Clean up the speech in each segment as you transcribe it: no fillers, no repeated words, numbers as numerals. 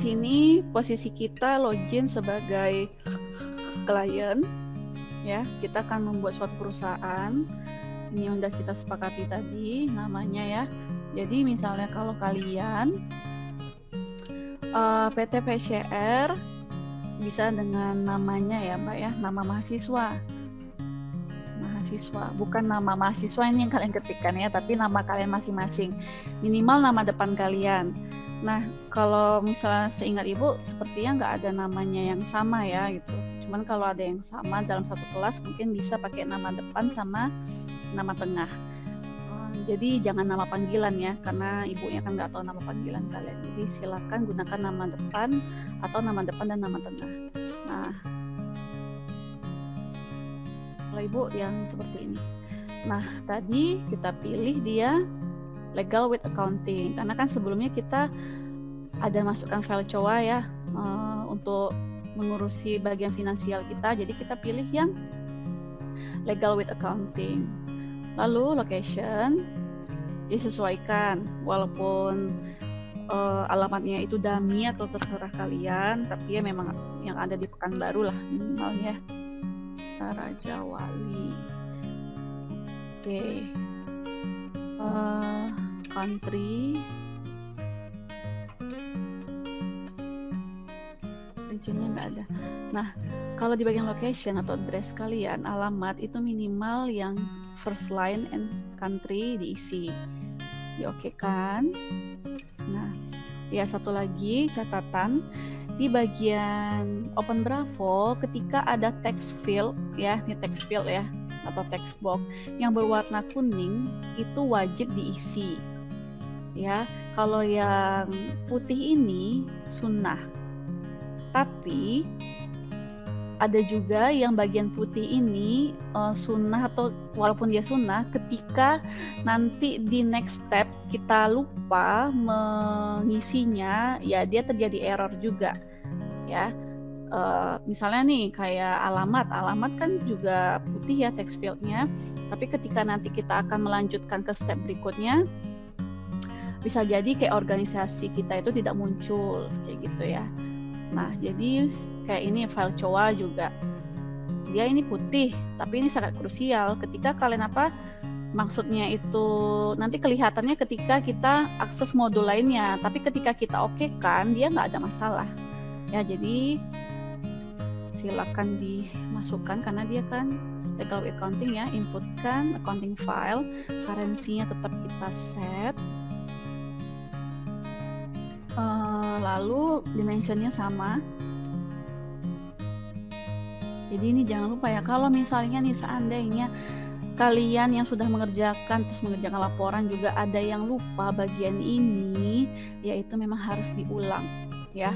sini posisi kita login sebagai klien, ya. Kita akan membuat suatu perusahaan. Ini yang udah kita sepakati tadi namanya ya. Jadi misalnya kalau kalian PT PCR bisa dengan namanya ya Mbak ya, nama mahasiswa, bukan nama mahasiswa ini yang kalian ketikkan ya, tapi nama kalian masing-masing, minimal nama depan kalian. Nah kalau misalnya seingat Ibu sepertinya nggak ada namanya yang sama ya gitu, cuman kalau ada yang sama dalam satu kelas mungkin bisa pakai nama depan sama nama tengah. Jadi jangan nama panggilan ya, karena ibunya kan nggak tahu nama panggilan kalian. Jadi silakan gunakan nama depan atau nama depan dan nama tengah. Nah, kalau ibu yang seperti ini. Nah, tadi kita pilih dia legal with accounting, karena kan sebelumnya kita ada masukkan file COA ya untuk mengurusi bagian finansial kita. Jadi kita pilih yang legal with accounting. Lalu location disesuaikan, walaupun alamatnya itu dummy atau terserah kalian, tapi ya memang yang ada di Pekanbaru lah minimalnya. Raja Wali. Oke. Country. Regionnya nggak ada. Nah, kalau di bagian location atau address kalian, alamat itu minimal yang first line and country diisi. Diokekan. Nah, ya satu lagi catatan di bagian Open Bravo ketika ada text field ya, ini text field ya atau text box yang berwarna kuning itu wajib diisi. Ya, kalau yang putih ini sunnah. Tapi ada juga yang bagian putih ini sunnah, atau walaupun dia sunnah, ketika nanti di next step kita lupa mengisinya, ya dia terjadi error juga ya. Misalnya nih kayak alamat kan juga putih ya text fieldnya, tapi ketika nanti kita akan melanjutkan ke step berikutnya, bisa jadi kayak organisasi kita itu tidak muncul kayak gitu ya. Nah, jadi kayak ini file COA juga. Dia ini putih, tapi ini sangat krusial ketika kalian maksudnya itu nanti kelihatannya ketika kita akses modul lainnya, tapi ketika kita okekan dia nggak ada masalah. Ya, jadi silakan dimasukkan karena dia kan legal accounting ya, inputkan accounting file, currency-nya tetap kita set. Lalu dimensionnya sama. Jadi ini jangan lupa ya, kalau misalnya nih seandainya kalian yang sudah mengerjakan laporan juga ada yang lupa bagian ini, yaitu memang harus diulang ya.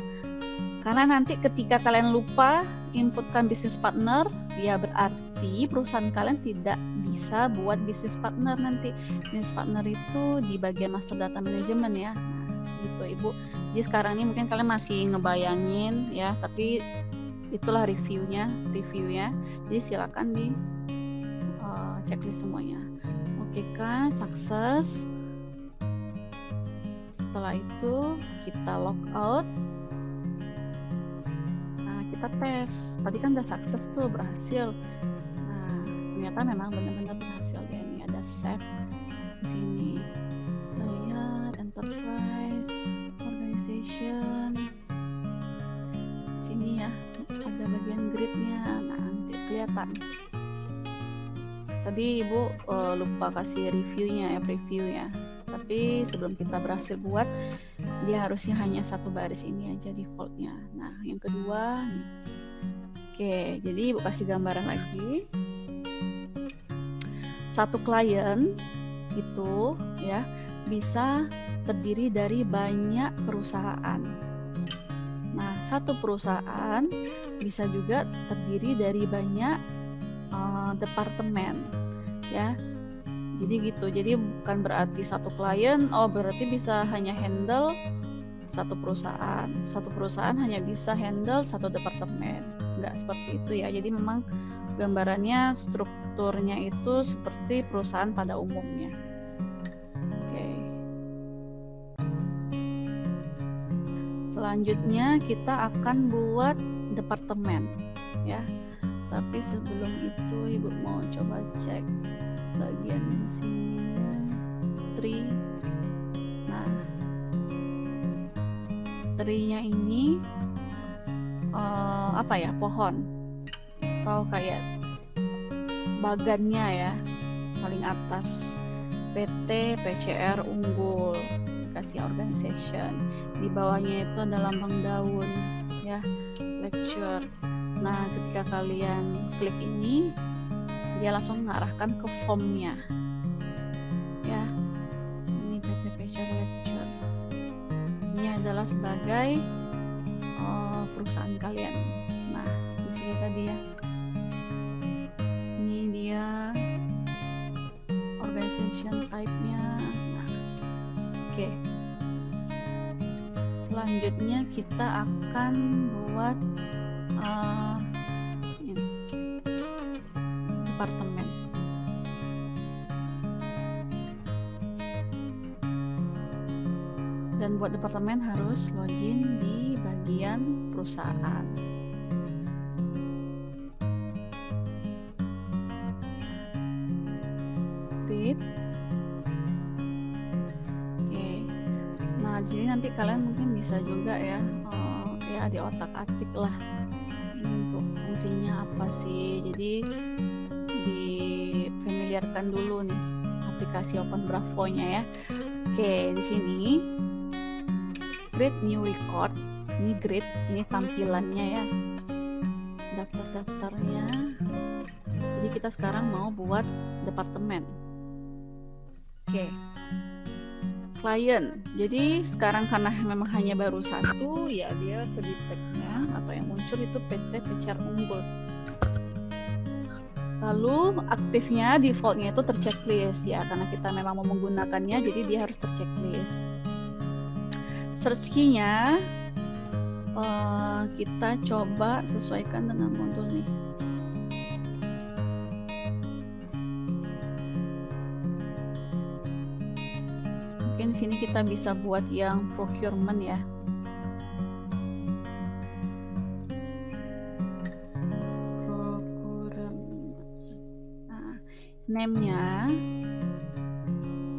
Karena nanti ketika kalian lupa inputkan bisnis partner, ya berarti perusahaan kalian tidak bisa buat bisnis partner nanti. Bisnis partner itu di bagian master data management ya. Gitu Ibu. Jadi sekarang ini mungkin kalian masih ngebayangin ya, tapi itulah reviewnya. Jadi silakan di checklist semuanya. Oke kan, sukses. Setelah itu kita log out. Nah, kita tes. Tadi kan udah sukses tuh, berhasil. Nah, ternyata memang benar-benar berhasil ya. Ini ada save di sini. Kita lihat enterprise, organization. Sini ya, ada bagian grid-nya. Nah, nanti kelihatan. Tadi Ibu lupa kasih previewnya. Tapi sebelum kita berhasil buat, dia harusnya hanya satu baris ini aja defaultnya. Nah, yang kedua nih. Oke, jadi Ibu kasih gambaran lagi. Satu klien itu ya bisa terdiri dari banyak perusahaan. Nah, satu perusahaan bisa juga terdiri dari banyak departemen ya. Jadi gitu. Jadi bukan berarti satu klien berarti bisa hanya handle satu perusahaan. Satu perusahaan hanya bisa handle satu departemen. Enggak seperti itu ya. Jadi memang gambarannya, strukturnya itu seperti perusahaan pada umumnya. Oke. Selanjutnya kita akan buat departemen ya. Tapi sebelum itu Ibu mau coba cek bagian sininya tree. Nah, tree-nya ini apa ya, pohon atau kayak bagannya ya, paling atas PT PCR unggul kasih organization, di bawahnya itu ada lambang daun ya, lecture. Nah, ketika kalian klik ini dia langsung mengarahkan ke formnya ya. Ini PT PCR lecture, ini adalah sebagai perusahaan kalian. Nah, di sini tadi ya, ini dia organization type-nya. Nah, oke. Selanjutnya kita akan buat departemen. Dan buat departemen harus login di bagian perusahaan. Create. Oke. Nah, di sini nanti kalian mungkin bisa juga ya, ya di otak-atik lah. Ini untuk fungsinya apa sih? Jadi di familiarkan dulu nih aplikasi Open Bravo-nya ya. Oke, di sini create new record, ini grid, ini tampilannya ya, daftar-daftarnya. Jadi kita sekarang mau buat departemen. Oke, client. Jadi sekarang karena memang hanya baru satu ya, dia ke detect-nya atau yang muncul itu PT PCR unggul. Lalu aktifnya defaultnya itu terchecklist ya, karena kita memang mau menggunakannya, jadi dia harus terchecklist. Search key-nya kita coba sesuaikan dengan modul nih. Mungkin sini kita bisa buat yang procurement ya. Nah, name-nya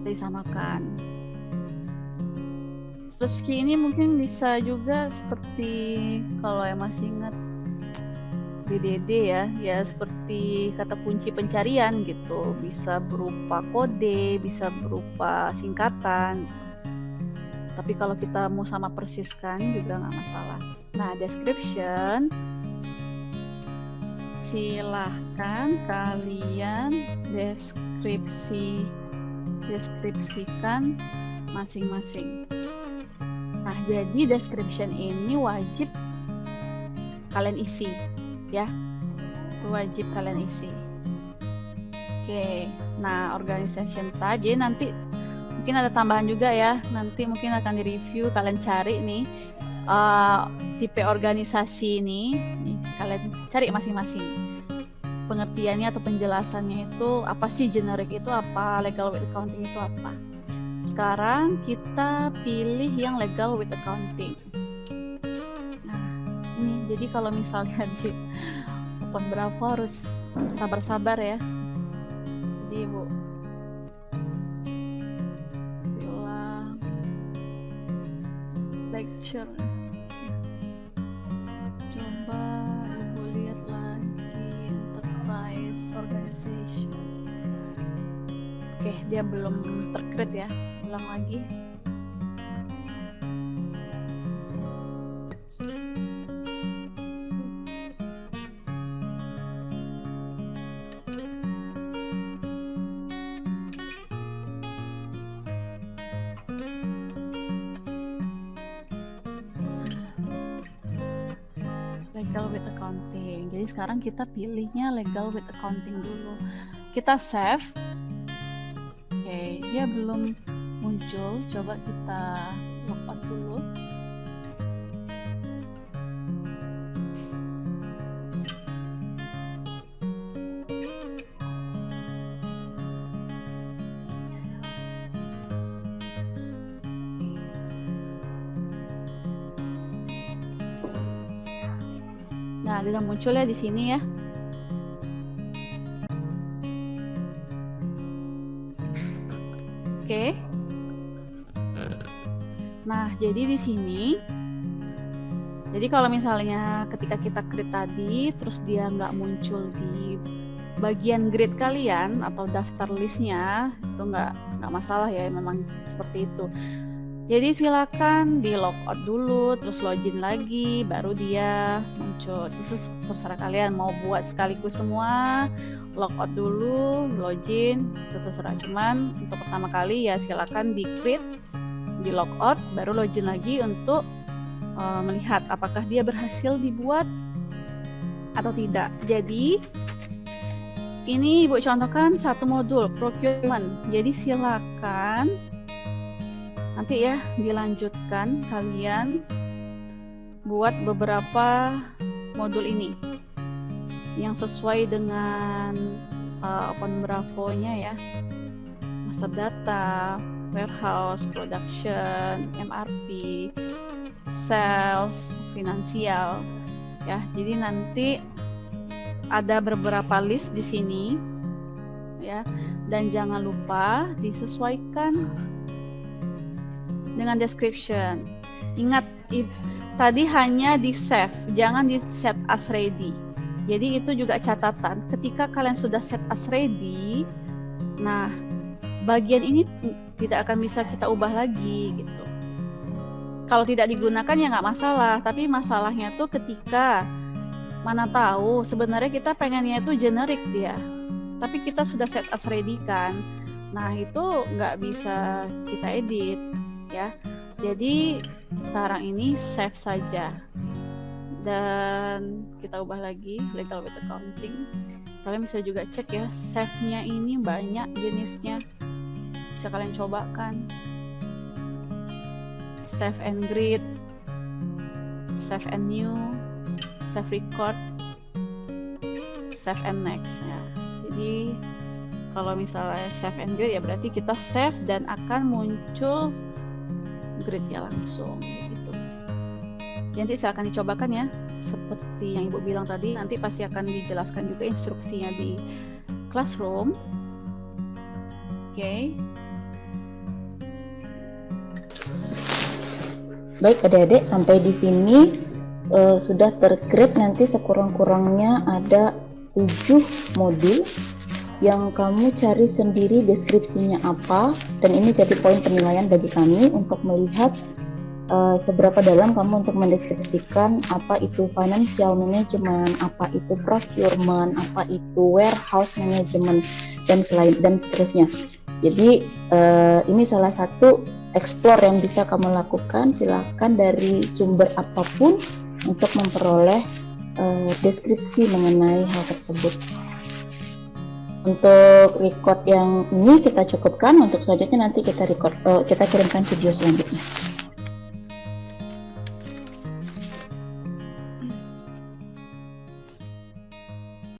disamakan. Search key ini mungkin bisa juga seperti, kalau yang masih ingat BDD ya seperti kata kunci pencarian gitu, bisa berupa kode, bisa berupa singkatan. Tapi kalau kita mau sama persiskan juga nggak masalah. Nah, description silahkan kalian deskripsikan masing-masing. Nah, jadi description ini wajib kalian isi ya, itu wajib kalian isi. Oke, nah organization type, jadi nanti mungkin ada tambahan juga ya, nanti mungkin akan direview, kalian cari nih tipe organisasi ini, kalian cari masing-masing pengertiannya atau penjelasannya itu apa sih, generic itu apa, legal with accounting itu apa. Sekarang kita pilih yang legal with accounting. Nah, ini jadi kalau misalnya di Open Bravo harus sabar-sabar ya. Jadi Ibu ulang lecture. Coba Ibu lihat lagi enterprise organization. Oke, dia belum tercreate ya. Ulang lagi. Legal with accounting. Jadi sekarang kita pilihnya legal with accounting dulu. Kita save. Oke, dia belum muncul. Coba kita logout dulu. Nah, sudah muncul ya di sini ya. Oke. Nah, jadi di sini, jadi kalau misalnya ketika kita create tadi, terus dia nggak muncul di bagian grid kalian atau daftar listnya, itu nggak masalah ya, memang seperti itu. Jadi silakan di logout dulu, terus login lagi, baru dia muncul. Itu terserah kalian mau buat sekaligus semua, logout dulu, login, itu terserah. Cuman untuk pertama kali ya silakan di create, di logout, baru login lagi untuk melihat apakah dia berhasil dibuat atau tidak. Jadi ini Ibu contohkan satu modul procurement. Jadi silakan nanti ya dilanjutkan kalian buat beberapa modul ini yang sesuai dengan Open Bravo-nya ya, master data, warehouse, production, MRP, sales, finansial ya. Jadi nanti ada beberapa list di sini ya, dan jangan lupa disesuaikan dengan description. Ingat, tadi hanya di save, jangan di set as ready. Jadi itu juga catatan. Ketika kalian sudah set as ready, nah bagian ini tidak akan bisa kita ubah lagi gitu. Kalau tidak digunakan ya nggak masalah, tapi masalahnya tuh ketika mana tahu sebenarnya kita pengennya itu generic dia, tapi kita sudah set as ready kan. Nah itu nggak bisa kita edit ya. Jadi sekarang ini save saja dan kita ubah lagi legal with accounting. Kalian bisa juga cek ya, save-nya ini banyak jenisnya, bisa kalian cobakan. Save and grid, save and new, save record, save and next ya. Jadi kalau misalnya save and grid ya berarti kita save dan akan muncul gridnya langsung gitu. Nanti silakan dicobakan ya, seperti yang Ibu bilang tadi, nanti pasti akan dijelaskan juga instruksinya di classroom. Oke. Baik adik-adik, sampai di sini sudah tercreate. Nanti sekurang-kurangnya ada 7 modul yang kamu cari sendiri deskripsinya apa, dan ini jadi poin penilaian bagi kami untuk melihat seberapa dalam kamu untuk mendeskripsikan apa itu financial management, apa itu procurement, apa itu warehouse management, dan seterusnya. Jadi ini salah satu explore yang bisa kamu lakukan. Silakan dari sumber apapun untuk memperoleh deskripsi mengenai hal tersebut. Untuk record yang ini kita cukupkan, untuk selanjutnya nanti kita kirimkan video selanjutnya.